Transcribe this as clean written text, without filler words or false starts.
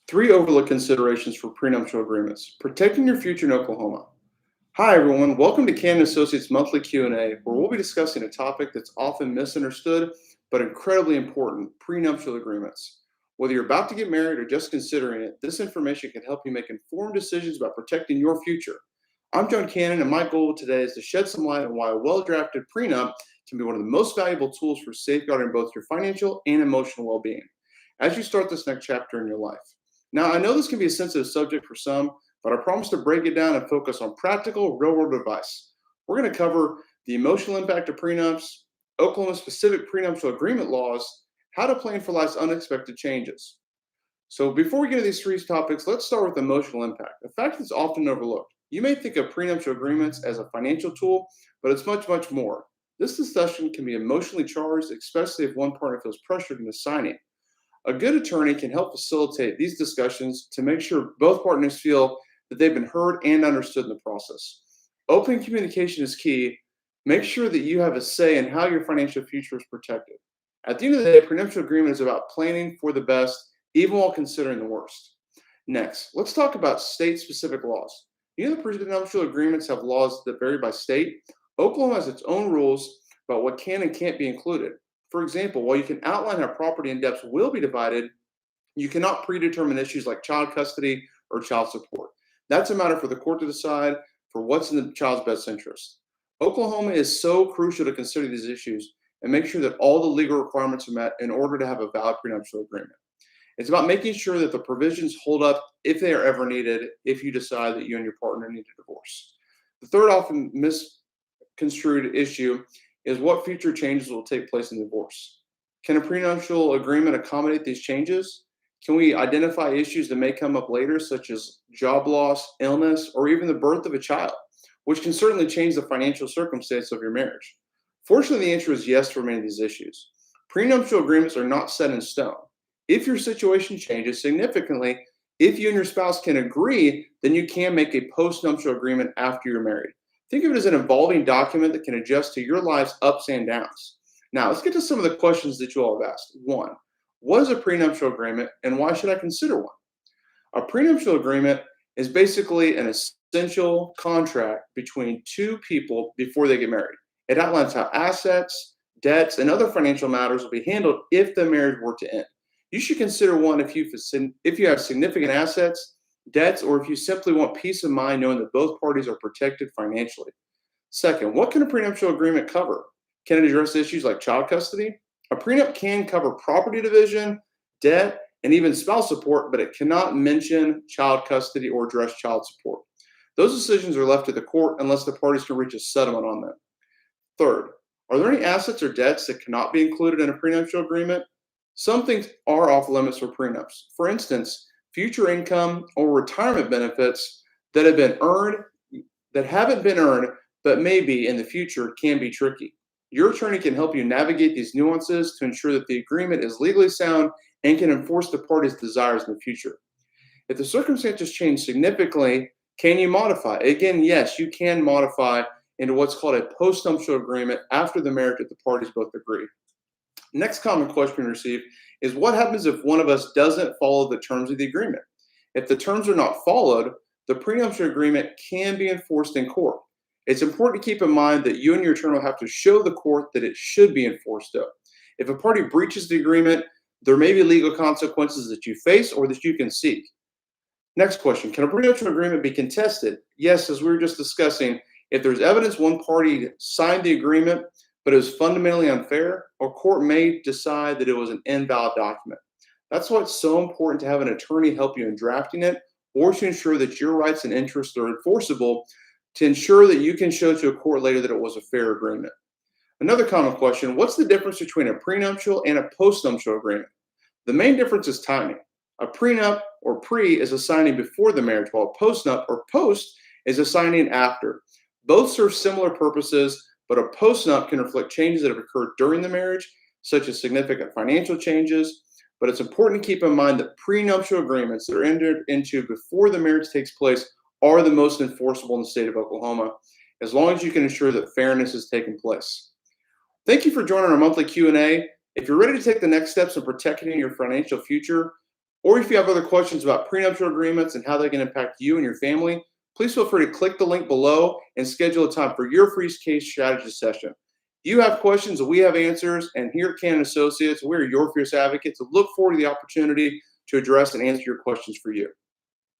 Three overlooked considerations for prenuptial agreements. Protecting your future in Oklahoma. Hi everyone, welcome to Cannon Associates Monthly Q&A, where we'll be discussing a topic that's often misunderstood but incredibly important, prenuptial agreements. Whether you're about to get married or just considering it, this information can help you make informed decisions about protecting your future. I'm John Cannon, and my goal today is to shed some light on why a well-drafted prenup can be one of the most valuable tools for safeguarding both your financial and emotional well-being as you start this next chapter in your life. Now, I know this can be a sensitive subject for some, but I promise to break it down and focus on practical, real-world advice. We're going to cover the emotional impact of prenups, Oklahoma-specific prenuptial agreement laws, how to plan for life's unexpected changes. So before we get into these three topics, let's start with emotional impact, a fact that's often overlooked. You may think of prenuptial agreements as a financial tool, but it's much, much more. This discussion can be emotionally charged, especially if one partner feels pressured into signing. A good attorney can help facilitate these discussions to make sure both partners feel that they've been heard and understood in the process. Open communication is key. Make sure that you have a say in how your financial future is protected. At the end of the day, a prenuptial agreement is about planning for the best, even while considering the worst. Next, let's talk about state-specific laws. You know, the prenuptial agreements have laws that vary by state. Oklahoma has its own rules about what can and can't be included. For example, while you can outline how property and debts will be divided, you cannot predetermine issues like child custody or child support. That's a matter for the court to decide for what's in the child's best interest. Oklahoma is so crucial to consider these issues and make sure that all the legal requirements are met in order to have a valid prenuptial agreement. It's about making sure that the provisions hold up if they are ever needed if you decide that you and your partner need a divorce. The third often misconstrued issue is what future changes will take place in divorce. Can a prenuptial agreement accommodate these changes? Can we identify issues that may come up later, such as job loss, illness, or even the birth of a child, which can certainly change the financial circumstance of your marriage? Fortunately, the answer is yes for many of these issues. Prenuptial agreements are not set in stone. If your situation changes significantly, if you and your spouse can agree, then you can make a postnuptial agreement after you're married. Think of it as an evolving document that can adjust to your life's ups and downs. Now, let's get to some of the questions that you all have asked. One, what is a prenuptial agreement and why should I consider one? A prenuptial agreement is basically an essential contract between two people before they get married. It outlines how assets, debts, and other financial matters will be handled if the marriage were to end. You should consider one if you have significant assets, debts, or if you simply want peace of mind knowing that both parties are protected financially. Second, what can a prenuptial agreement cover? Can it address issues like child custody? A prenup can cover property division, debt, and even spouse support, but it cannot mention child custody or address child support. Those decisions are left to the court unless the parties can reach a settlement on them. Third, are there any assets or debts that cannot be included in a prenuptial agreement? Some things are off limits for prenups. For instance, future income or retirement benefits that haven't been earned but may be in the future can be tricky. Your attorney can help you navigate these nuances to ensure that the agreement is legally sound and can enforce the parties' desires in the future. If the circumstances change significantly, can you modify? Again, yes, you can modify into what's called a postnuptial agreement after the marriage if the parties both agree. Next common question we receive is what happens if one of us doesn't follow the terms of the agreement? If the terms are not followed, the prenuptial agreement can be enforced in court. It's important to keep in mind that you and your attorney will have to show the court that it should be enforced of. If a party breaches the agreement, there may be legal consequences that you face or that you can seek. Next question, can a prenuptial agreement be contested? Yes, as we were just discussing, if there's evidence one party signed the agreement but it was fundamentally unfair, a court may decide that it was an invalid document. That's why it's so important to have an attorney help you in drafting it or to ensure that your rights and interests are enforceable to ensure that you can show to a court later that it was a fair agreement. Another common question, what's the difference between a prenuptial and a postnuptial agreement? The main difference is timing. A prenup or pre is a signing before the marriage, while a postnup or post is a signing after. Both serve similar purposes, but a postnup can reflect changes that have occurred during the marriage, such as significant financial changes. But it's important to keep in mind that prenuptial agreements that are entered into before the marriage takes place are the most enforceable in the state of Oklahoma, as long as you can ensure that fairness is taking place. Thank you for joining our monthly Q&A. If you're ready to take the next steps in protecting your financial future, Or if you have other questions about prenuptial agreements and how they can impact you and your family, please feel free to click the link below and schedule a time for your free case strategy session. You have questions, we have answers, and here at Cannon Associates, we're your fierce advocates. So look forward to the opportunity to address and answer your questions for you.